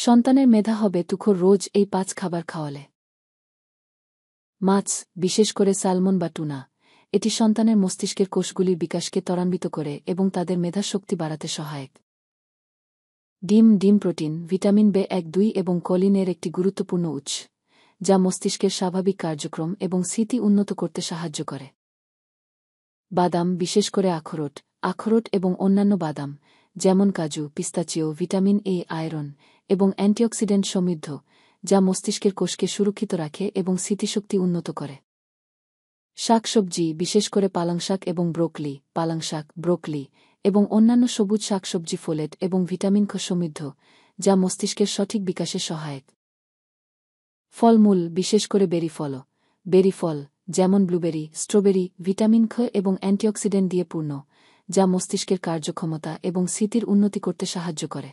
সন্তানের মেধা হবে তুখোর রোজ এই 5 খাবার খাওয়ালে। মাছ, বিশেষ করে স্যালমন বা টুনা, এটি সন্তানের মস্তিষ্কের কোষগুলির বিকাশকে ত্বরান্বিত করে এবং তাদের মেধাশক্তি বাড়াতে সহায়ক। ডিম প্রোটিন, ভিটামিন B1-2 এবং কোলিনের একটি গুরুত্বপূর্ণ উৎস, যা মস্তিষ্কের স্বাভাবিক কার্যক্রম এবং স্মৃতি উন্নত করতে সাহায্য করে। বাদাম, বিশেষ করে আখরোট এবং অন্যান্য বাদাম, যেমন কাজু, পিস্তাচিও, ভিটামিন A, আয়রন এবং অ্যান্টিঅক্সিডেন্ট সমৃদ্ধ, যা মস্তিষ্কের কোষকে সুরক্ষিত রাখে এবং স্মৃতিশক্তি উন্নত করে। শাকসবজি, বিশেষ করে পালং শাক, ব্রোকলি এবং অন্যান্য সবুজ শাকসবজি ফোলেট এবং ভিটামিন খ সমৃদ্ধ, যা মস্তিষ্কের সঠিক বিকাশে সহায়ক। ফলমূল, বিশেষ করে বেরি ফল, যেমন ব্লুবেরি, স্ট্রবেরি, ভিটামিন খ এবং অ্যান্টিঅক্সিডেন্ট দিয়ে পূর্ণ, যা মস্তিষ্কের কার্যক্ষমতা এবং স্মৃতির উন্নতি করতে সাহায্য করে।